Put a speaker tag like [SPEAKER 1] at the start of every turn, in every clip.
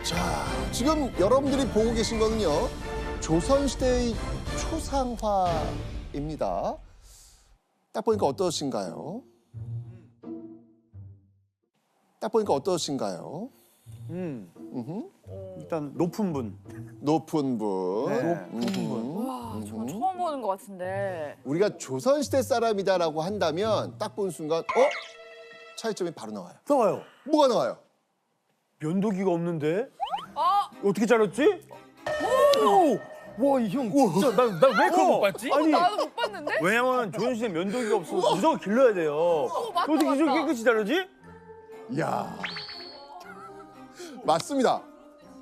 [SPEAKER 1] 자, 지금 여러분들이 보고 계신 거는요, 조선시대의 초상화입니다. 딱 보니까 어떠신가요? 딱 보니까 어떠신가요?
[SPEAKER 2] 일단 높은 분.
[SPEAKER 1] 높은 분.
[SPEAKER 2] 네.
[SPEAKER 1] 높은 분.
[SPEAKER 3] 와, 저건 처음 보는 것 같은데.
[SPEAKER 1] 우리가 조선시대 사람이다라고 한다면 딱 본 순간, 차이점이 바로 나와요.
[SPEAKER 2] 나와요.
[SPEAKER 1] 뭐가 나와요?
[SPEAKER 2] 면도기가 없는데?
[SPEAKER 3] 아,
[SPEAKER 2] 어떻게 자랐지? 오! 와, 이 형 진짜 난왜 그걸 못 봤지? 아니,
[SPEAKER 3] 나도 못 봤는데?
[SPEAKER 2] 왜냐면 조선시대 면도기가 없어서 무조건 길러야 돼요.
[SPEAKER 3] 맞다,
[SPEAKER 2] 어떻게 이렇게
[SPEAKER 3] 맞다.
[SPEAKER 2] 깨끗이 자르지?
[SPEAKER 1] 이야. 맞습니다.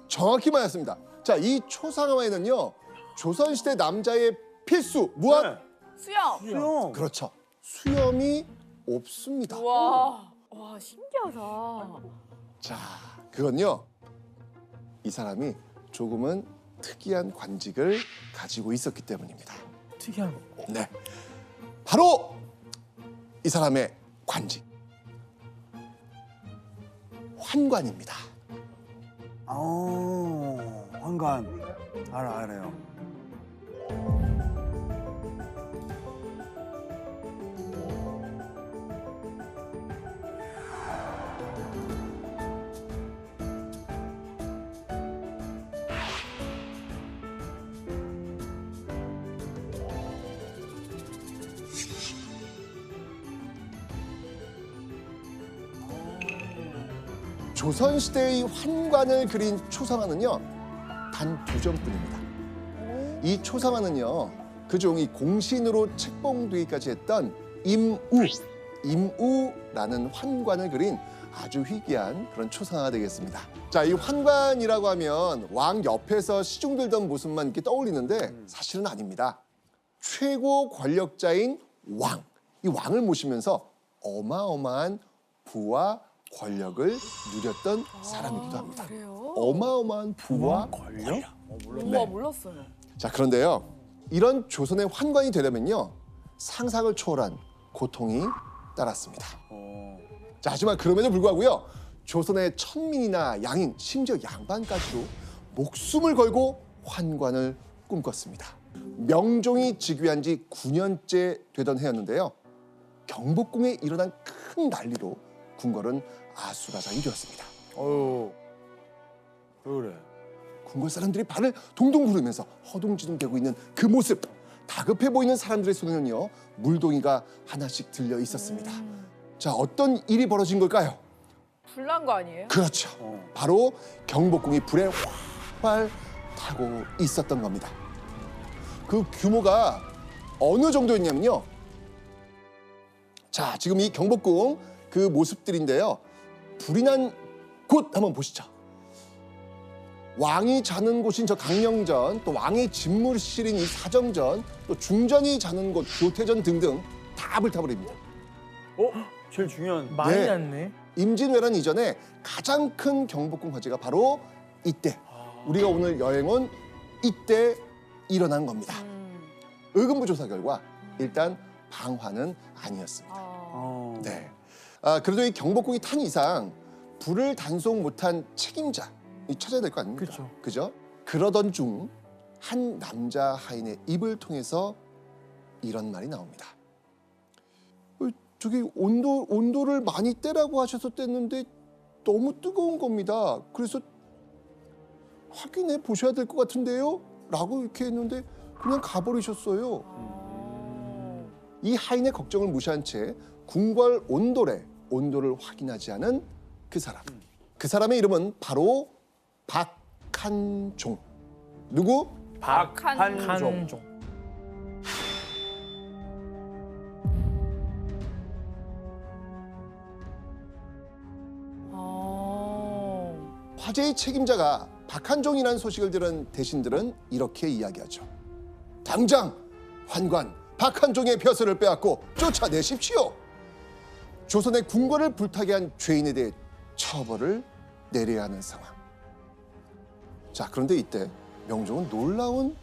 [SPEAKER 1] 정확히 맞았습니다. 자, 이 초상화에는요, 조선시대 남자의 필수, 무엇?
[SPEAKER 2] 네.
[SPEAKER 3] 수영.
[SPEAKER 2] 수영.
[SPEAKER 1] 그렇죠. 수염이 없습니다.
[SPEAKER 3] 와, 신기하다.
[SPEAKER 1] 자, 그건요, 이 사람이 조금은 특이한 관직을 가지고 있었기 때문입니다.
[SPEAKER 2] 특이한 거.
[SPEAKER 1] 네. 바로 이 사람의 관직. 환관입니다.
[SPEAKER 2] 환관. 알아요.
[SPEAKER 1] 조선시대의 환관을 그린 초상화는요, 단 2점뿐입니다. 이 초상화는요, 그중 이 공신으로 책봉되기까지 했던 임우라는 환관을 그린 아주 희귀한 그런 초상화가 되겠습니다. 자, 이 환관이라고 하면 왕 옆에서 시중 들던 모습만 이렇게 떠올리는데 사실은 아닙니다. 최고 권력자인 왕, 이 왕을 모시면서 어마어마한 부와 권력을 누렸던 사람이기도 합니다.
[SPEAKER 3] 그래요?
[SPEAKER 1] 어마어마한 부와 권력?
[SPEAKER 3] 우와, 몰랐어요.
[SPEAKER 1] 자, 그런데요, 이런 조선의 환관이 되려면요, 상상을 초월한 고통이 따랐습니다. 자, 하지만 그럼에도 불구하고요, 조선의 천민이나 양인, 심지어 양반까지도 목숨을 걸고 환관을 꿈꿨습니다. 명종이 즉위한 지 9년째 되던 해였는데요, 경복궁에 일어난 큰 난리로 궁궐은 아수라장이 되었습니다.
[SPEAKER 2] 어휴. 왜 그래?
[SPEAKER 1] 궁궐 사람들이 발을 동동 구르면서 허둥지둥대고 있는 그 모습, 다급해 보이는 사람들의 손에는요, 물동이가 하나씩 들려 있었습니다. 자, 어떤 일이 벌어진 걸까요?
[SPEAKER 3] 불난 거 아니에요?
[SPEAKER 1] 그렇죠. 바로 경복궁이 불에 활활 타고 있었던 겁니다. 그 규모가 어느 정도였냐면요, 자, 지금 이 경복궁 그 모습들인데요, 불이 난 곳 한번 보시죠. 왕이 자는 곳인 저 강령전, 또 왕의 집무실인 이 사정전, 또 중전이 자는 곳 교태전 등등 다 불타버립니다.
[SPEAKER 2] 제일 중요한.
[SPEAKER 4] 많이
[SPEAKER 1] 네.
[SPEAKER 4] 났네.
[SPEAKER 1] 임진왜란 이전에 가장 큰 경복궁 화재가 바로 이때, 우리가 오늘 여행 온 이때 일어난 겁니다. 의금부 조사 결과 일단 방화는 아니었습니다. 네. 그래도 이 경복궁이 탄 이상 불을 단속 못한 책임자 이 찾아야 될 거 아닙니까?
[SPEAKER 4] 그쵸.
[SPEAKER 1] 그죠? 그러던 중 한 남자 하인의 입을 통해서 이런 말이 나옵니다. 저기 온도를 많이 떼라고 하셔서 뗐는데 너무 뜨거운 겁니다. 그래서 확인해 보셔야 될 것 같은데요? 라고 이렇게 했는데 그냥 가버리셨어요. 이 하인의 걱정을 무시한 채 궁궐 온돌에 온도를 확인하지 않은 그 사람. 그 사람의 이름은 바로 박한종. 누구?
[SPEAKER 2] 박한종.
[SPEAKER 1] 화재의 책임자가 박한종이라는 소식을 들은 대신들은 이렇게 이야기하죠. 당장 환관 박한종의 벼슬을 빼앗고 쫓아내십시오. 조선의 궁궐을 불타게 한 죄인에 대해 처벌을 내려야 하는 상황. 자, 그런데 이때 명종은 놀라운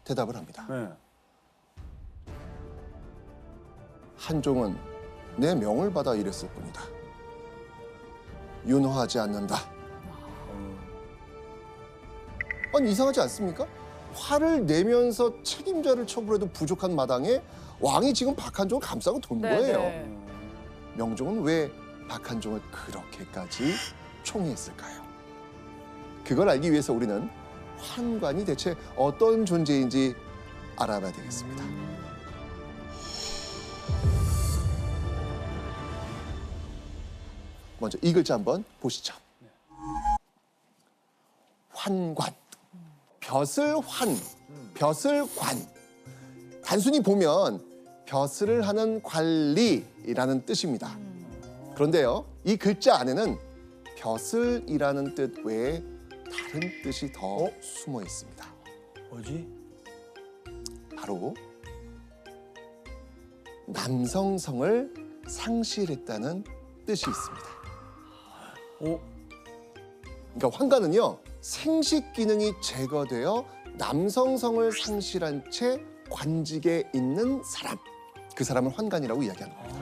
[SPEAKER 1] 대답을 합니다.
[SPEAKER 2] 네.
[SPEAKER 1] 한종은 내 명을 받아 이랬을 뿐이다. 윤호하지 않는다. 아니 이상하지 않습니까? 화를 내면서 책임자를 처벌해도 부족한 마당에 왕이 지금 박한종을 감싸고 돈 거예요.
[SPEAKER 3] 네.
[SPEAKER 1] 명종은 왜 박한종을 그렇게까지 총애했을까요? 그걸 알기 위해서 우리는 환관이 대체 어떤 존재인지 알아봐야 되겠습니다. 먼저 이 글자 한번 보시죠. 환관. 벼슬 환, 벼슬 관. 단순히 보면 벼슬을 하는 관리라는 뜻입니다. 그런데요, 이 글자 안에는 벼슬이라는 뜻 외에 다른 뜻이 더 숨어 있습니다.
[SPEAKER 2] 뭐지?
[SPEAKER 1] 바로 남성성을 상실했다는 뜻이 있습니다. 그러니까 환관은요, 생식 기능이 제거되어 남성성을 상실한 채 관직에 있는 사람, 그 사람을 환관이라고 이야기하는 겁니다.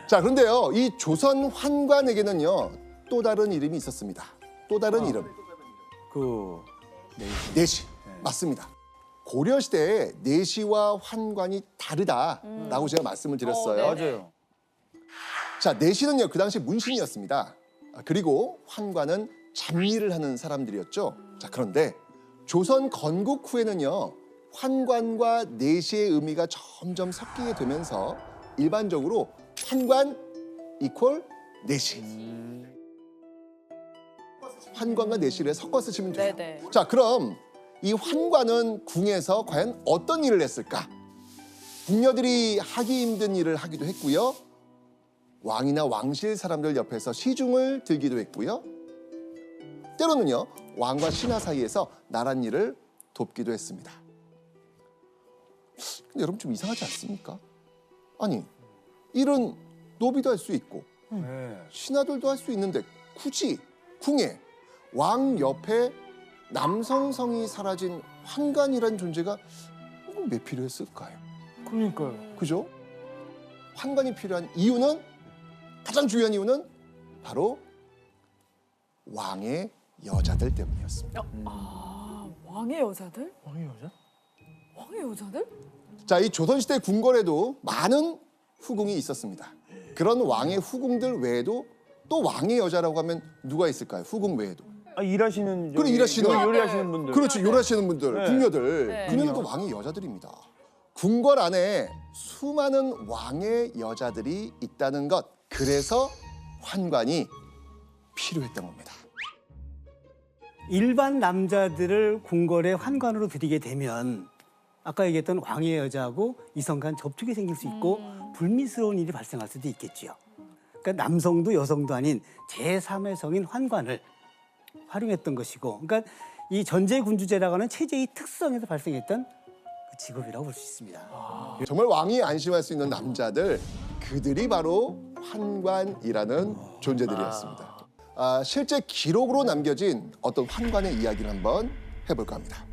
[SPEAKER 1] 자, 그런데요, 이 조선 환관에게는요 또 다른 이름이 있었습니다. 또 다른 이름,
[SPEAKER 2] 그
[SPEAKER 1] 내시. 맞습니다. 고려 시대에 내시와 환관이 다르다라고 제가 말씀을 드렸어요.
[SPEAKER 3] 네.
[SPEAKER 2] 맞아요.
[SPEAKER 1] 자, 내시는요 그 당시 문신이었습니다. 그리고 환관은 잡일을 하는 사람들이었죠. 자, 그런데 조선 건국 후에는요 환관과 내시의 의미가 점점 섞이게 되면서 일반적으로 환관 이퀄 내시. 환관과 내시를 섞어 쓰시면 돼요.
[SPEAKER 3] 네네.
[SPEAKER 1] 자, 그럼 이 환관은 궁에서 과연 어떤 일을 했을까? 궁녀들이 하기 힘든 일을 하기도 했고요. 왕이나 왕실 사람들 옆에서 시중을 들기도 했고요. 때로는요, 왕과 신하 사이에서 나란 일을 돕기도 했습니다. 근데 여러분 좀 이상하지 않습니까? 아니, 일은 노비도 할 수 있고
[SPEAKER 2] 네.
[SPEAKER 1] 신하들도 할 수 있는데 굳이 궁에 왕 옆에 남성성이 사라진 환관이라는 존재가 왜 필요했을까요?
[SPEAKER 2] 그러니까요.
[SPEAKER 1] 그죠? 환관이 필요한 이유는, 가장 중요한 이유는 바로 왕의 여자들 때문이었습니다.
[SPEAKER 3] 아, 왕의 여자들?
[SPEAKER 2] 왕의 여자?
[SPEAKER 3] 왕의 여자들?
[SPEAKER 1] 자, 이 조선시대 궁궐에도 많은 후궁이 있었습니다. 그런 왕의 후궁들 외에도 또 왕의 여자라고 하면 누가 있을까요? 후궁 외에도.
[SPEAKER 2] 아, 일하시는
[SPEAKER 1] 그래, 일하시는.
[SPEAKER 2] 요리하시는 분들.
[SPEAKER 1] 그렇지, 요리하시는 분들,
[SPEAKER 2] 네.
[SPEAKER 1] 궁녀들.
[SPEAKER 3] 네.
[SPEAKER 1] 그녀들도 왕의 여자들입니다. 궁궐 안에 수많은 왕의 여자들이 있다는 것. 그래서 환관이 필요했던 겁니다.
[SPEAKER 4] 일반 남자들을 궁궐의 환관으로 들이게 되면 아까 얘기했던 왕의 여자하고 이성 간 접촉이 생길 수 있고 불미스러운 일이 발생할 수도 있겠지요. 그러니까 남성도 여성도 아닌 제3의 성인 환관을 활용했던 것이고, 그러니까 이 전제군주제라고 하는 체제의 특성에서 발생했던 그 직업이라고 볼 수 있습니다.
[SPEAKER 1] 정말 왕이 안심할 수 있는 남자들, 그들이 바로 환관이라는 존재들이었습니다. 실제 기록으로 남겨진 어떤 환관의 이야기를 한번 해볼까 합니다.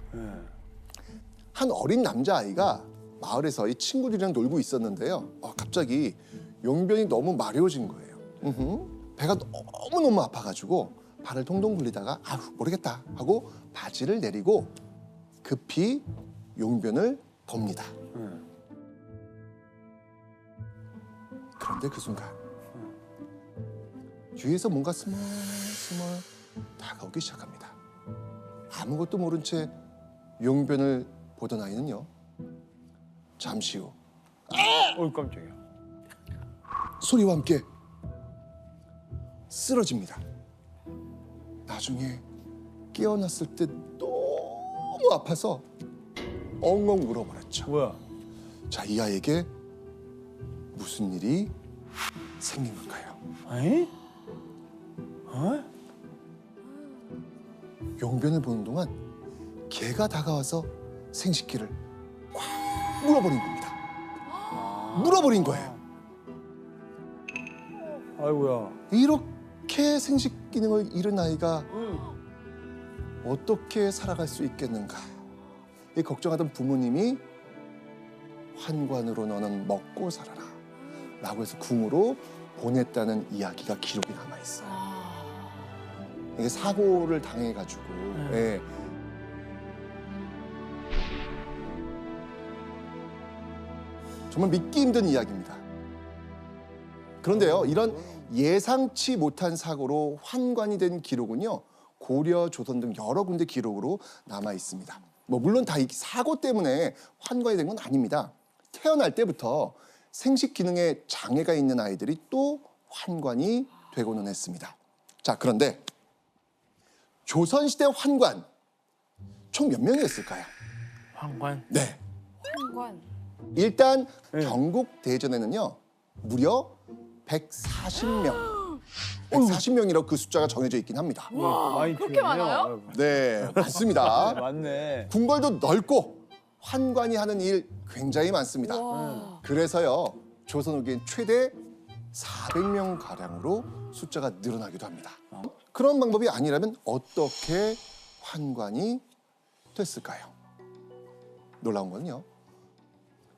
[SPEAKER 1] 한 어린 남자아이가 마을에서 이 친구들이랑 놀고 있었는데요. 갑자기 용변이 너무 마려워진 거예요. 배가 너무너무 아파가지고 발을 동동 굴리다가 아휴 모르겠다 하고 바지를 내리고 급히 용변을 봅니다. 그런데 그 순간 뒤에서 뭔가 스멀스멀 다가오기 시작합니다. 아무것도 모른 채 용변을 보던 아이는요, 잠시 후
[SPEAKER 2] 깜짝이야.
[SPEAKER 1] 소리와 함께 쓰러집니다. 나중에 깨어났을 때 너무 아파서 엉엉 울어버렸죠.
[SPEAKER 2] 뭐야?
[SPEAKER 1] 자, 이 아이에게 무슨 일이 생긴 걸까요?
[SPEAKER 2] 에이? 어?
[SPEAKER 1] 용변을 보는 동안 개가 다가와서 생식기를 꽉 물어버린 겁니다. 물어버린 거예요.
[SPEAKER 2] 아이고야.
[SPEAKER 1] 이렇게 생식 기능을 잃은 아이가 어떻게 살아갈 수 있겠는가? 이 걱정하던 부모님이 환관으로 너는 먹고 살아라 라고 해서 궁으로 보냈다는 이야기가 기록에 남아 있어요. 이게 사고를 당해가지고. 예. 정말 믿기 힘든 이야기입니다. 그런데요, 이런 예상치 못한 사고로 환관이 된 기록은요, 고려, 조선 등 여러 군데 기록으로 남아 있습니다. 뭐 물론 다 이 사고 때문에 환관이 된 건 아닙니다. 태어날 때부터 생식 기능에 장애가 있는 아이들이 또 환관이 되고는 했습니다. 자, 그런데 조선시대 환관 총 몇 명이었을까요?
[SPEAKER 2] 황관.
[SPEAKER 1] 네.
[SPEAKER 3] 환관.
[SPEAKER 1] 일단 경국 대전에는요 무려 140명, 140명이라고 그 숫자가 정해져 있긴 합니다.
[SPEAKER 2] 많이
[SPEAKER 3] 그렇게
[SPEAKER 2] 필요해요.
[SPEAKER 3] 많아요?
[SPEAKER 1] 네, 맞습니다.
[SPEAKER 2] 맞네.
[SPEAKER 1] 궁궐도 넓고 환관이 하는 일 굉장히 많습니다.
[SPEAKER 3] 와.
[SPEAKER 1] 그래서요 조선 후기엔 최대 400명 가량으로 숫자가 늘어나기도 합니다. 그런 방법이 아니라면 어떻게 환관이 됐을까요? 놀라운 건요,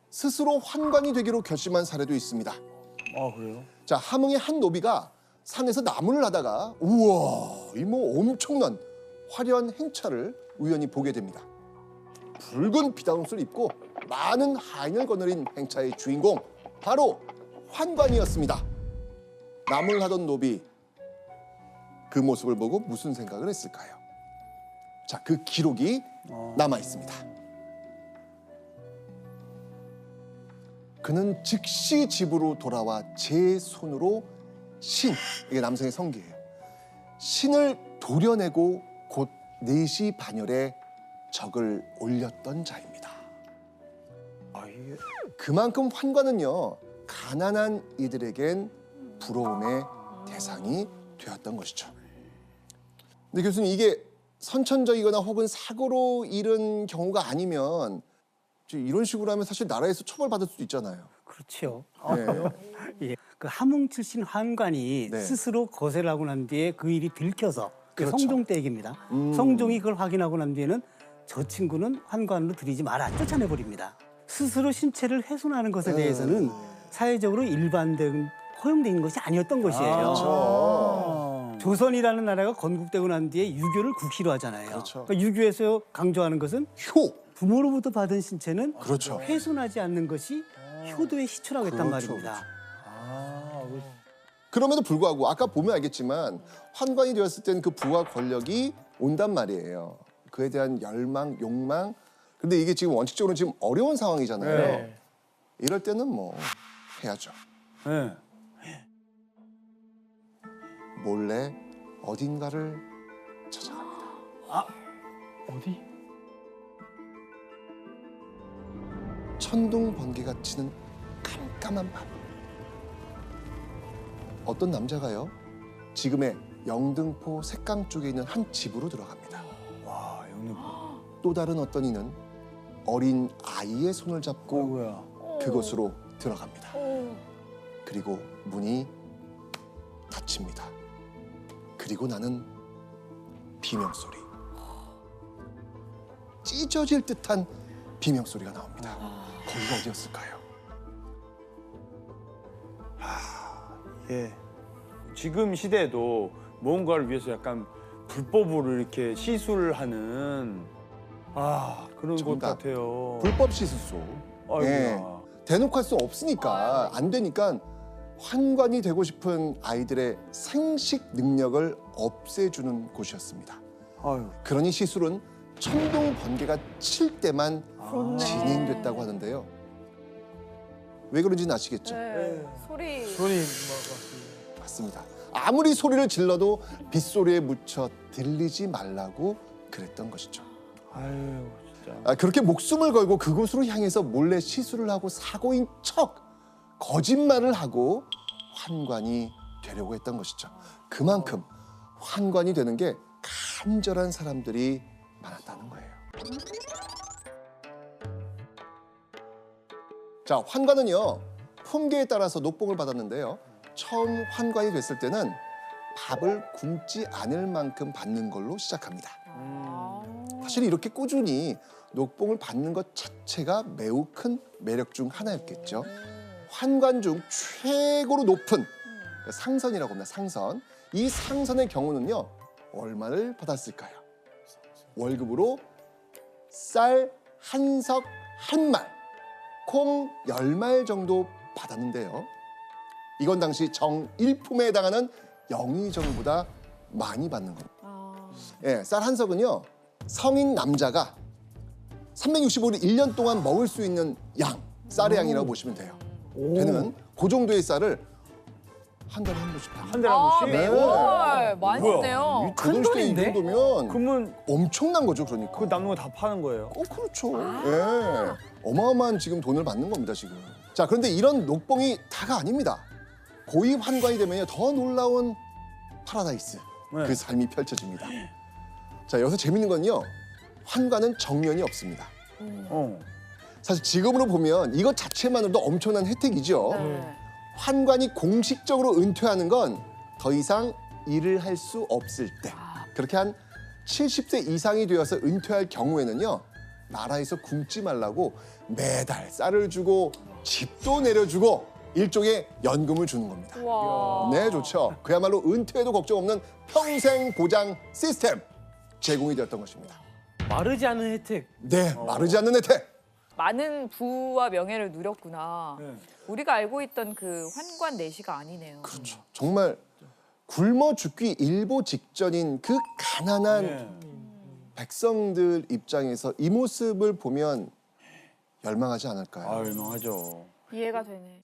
[SPEAKER 1] 스스로 환관이 되기로 결심한 사례도 있습니다.
[SPEAKER 2] 아, 그래요?
[SPEAKER 1] 자, 함흥의 한 노비가 산에서 나무를 하다가 우와, 이 뭐 엄청난 화려한 행차를 우연히 보게 됩니다. 붉은 비단옷을 입고 많은 하인을 거느린 행차의 주인공, 바로 환관이었습니다. 나무를 하던 노비, 그 모습을 보고 무슨 생각을 했을까요? 자, 그 기록이 남아 있습니다. 그는 즉시 집으로 돌아와 제 손으로 신, 이게 남성의 성기예요, 신을 도려내고 곧 4시 반열에 적을 올렸던 자입니다.
[SPEAKER 2] 아, 이게
[SPEAKER 1] 그만큼 환관은요 가난한 이들에겐 부러움의 대상이 되었던 것이죠. 근데 교수님, 이게 선천적이거나 혹은 사고로 잃은 경우가 아니면 이런 식으로 하면 사실 나라에서 처벌받을 수도 있잖아요.
[SPEAKER 4] 그렇죠.
[SPEAKER 1] 네.
[SPEAKER 4] 예, 그 함흥 출신 환관이
[SPEAKER 1] 네.
[SPEAKER 4] 스스로 거세를 하고 난 뒤에 그 일이 들켜서 그
[SPEAKER 1] 그렇죠.
[SPEAKER 4] 성종 때 얘기입니다. 성종이 그걸 확인하고 난 뒤에는 저 친구는 환관으로 들이지 마라, 쫓아내버립니다. 스스로 신체를 훼손하는 것에 대해서는 사회적으로 일반된 허용된 것이 아니었던 것이에요.
[SPEAKER 1] 그렇죠.
[SPEAKER 4] 조선이라는 나라가 건국되고 난 뒤에 유교를 국시로 하잖아요.
[SPEAKER 1] 그렇죠.
[SPEAKER 4] 그러니까 유교에서 강조하는 것은
[SPEAKER 1] 효.
[SPEAKER 4] 부모로부터 받은 신체는
[SPEAKER 1] 그렇죠.
[SPEAKER 4] 훼손하지 않는 것이 효도의 시초라고 했단
[SPEAKER 1] 그렇죠,
[SPEAKER 4] 말입니다.
[SPEAKER 1] 그럼에도 불구하고 아까 보면 알겠지만 환관이 되었을 땐 그 부와 권력이 온단 말이에요. 그에 대한 열망, 욕망. 근데 이게 지금 원칙적으로 지금 어려운 상황이잖아요.
[SPEAKER 2] 네.
[SPEAKER 1] 이럴 때는 뭐 해야죠.
[SPEAKER 2] 네.
[SPEAKER 1] 몰래 어딘가를 찾아갑니다.
[SPEAKER 2] 어디?
[SPEAKER 1] 천둥 번개가 치는 깜깜한 밤, 어떤 남자가요 지금의 영등포 색강 쪽에 있는 한 집으로 들어갑니다.
[SPEAKER 2] 와, 영등.
[SPEAKER 1] 또 다른 어떤 이는 어린 아이의 손을 잡고
[SPEAKER 2] 아이고야.
[SPEAKER 1] 그곳으로 들어갑니다.
[SPEAKER 3] 오.
[SPEAKER 1] 그리고 문이 닫힙니다. 그리고 나는 비명소리, 찢어질 듯한 비명소리가 나옵니다. 거기가 어디였을까요?
[SPEAKER 2] 예. 지금 시대에도 뭔가를 위해서 약간 불법으로 이렇게 시술을 하는 그런 것
[SPEAKER 1] 정답.
[SPEAKER 2] 같아요.
[SPEAKER 1] 불법 시술소.
[SPEAKER 2] 아이고야.
[SPEAKER 1] 예. 대놓고 할 수 없으니까, 안 되니까 환관이 되고 싶은 아이들의 생식 능력을 없애주는 곳이었습니다.
[SPEAKER 2] 아유.
[SPEAKER 1] 그러니 시술은 천둥 번개가 칠 때만
[SPEAKER 3] 그렇네.
[SPEAKER 1] 진행됐다고 하는데요. 왜 그런지는 아시겠죠?
[SPEAKER 3] 네. 소리.
[SPEAKER 2] 손이 맞습니다.
[SPEAKER 1] 맞습니다. 아무리 소리를 질러도 빗소리에 묻혀 들리지 말라고 그랬던 것이죠.
[SPEAKER 2] 아유, 진짜.
[SPEAKER 1] 그렇게 목숨을 걸고 그곳으로 향해서 몰래 시술을 하고 사고인 척 거짓말을 하고 환관이 되려고 했던 것이죠. 그만큼 환관이 되는 게 간절한 사람들이 많았다는 거예요. 자, 환관은요 품계에 따라서 녹봉을 받았는데요, 처음 환관이 됐을 때는 밥을 굶지 않을 만큼 받는 걸로 시작합니다. 사실 이렇게 꾸준히 녹봉을 받는 것 자체가 매우 큰 매력 중 하나였겠죠. 환관 중 최고로 높은 상선이라고 합니다. 상선. 이 상선의 경우는요 얼마를 받았을까요? 월급으로 쌀 한 석 한 말, 콩 10말 정도 받았는데요. 이건 당시 정일품에 해당하는 영의정보다 많이 받는 겁니다. 예, 쌀 한 석은요, 성인 남자가 365일 1년 동안 먹을 수 있는 양, 쌀의 양이라고 보시면 돼요. 걔는 그 정도의 쌀을 한 달에 한 번씩 받는
[SPEAKER 2] 한 달에 한 번씩?
[SPEAKER 1] 네.
[SPEAKER 3] 매월 많이
[SPEAKER 2] 뭐야?
[SPEAKER 3] 줬네요.
[SPEAKER 1] 그 시대 이
[SPEAKER 2] 돈인데?
[SPEAKER 1] 정도면
[SPEAKER 2] 그러면
[SPEAKER 1] 엄청난 거죠, 그러니까.
[SPEAKER 2] 그 남는 거 다 파는 거예요?
[SPEAKER 1] 그렇죠. 예. 어마어마한 지금 돈을 받는 겁니다, 지금. 자, 그런데 이런 녹봉이 다가 아닙니다. 고위 환관이 되면요, 더 놀라운 파라다이스,
[SPEAKER 2] 네.
[SPEAKER 1] 그 삶이 펼쳐집니다. 자, 여기서 재밌는 건요, 환관은 정년이 없습니다.
[SPEAKER 2] 어.
[SPEAKER 1] 사실 지금으로 보면 이것 자체만으로도 엄청난 혜택이죠.
[SPEAKER 3] 네.
[SPEAKER 1] 환관이 공식적으로 은퇴하는 건 더 이상 일을 할 수 없을 때. 그렇게 한 70세 이상이 되어서 은퇴할 경우에는요, 나라에서 굶지 말라고 매달 쌀을 주고 집도 내려주고 일종의 연금을 주는 겁니다.
[SPEAKER 3] 와.
[SPEAKER 1] 네, 좋죠. 그야말로 은퇴에도 걱정 없는 평생 보장 시스템 제공이 되었던 것입니다.
[SPEAKER 2] 마르지 않은 혜택.
[SPEAKER 1] 네, 마르지 않는 혜택.
[SPEAKER 3] 많은 부와 명예를 누렸구나.
[SPEAKER 2] 네.
[SPEAKER 3] 우리가 알고 있던 그 환관 내시가 아니네요.
[SPEAKER 1] 그렇죠. 정말 굶어 죽기 일보 직전인 그 가난한
[SPEAKER 2] 네.
[SPEAKER 1] 백성들 입장에서 이 모습을 보면 열망하지 않을까요?
[SPEAKER 2] 아, 유명하죠.
[SPEAKER 3] 이해가 되네.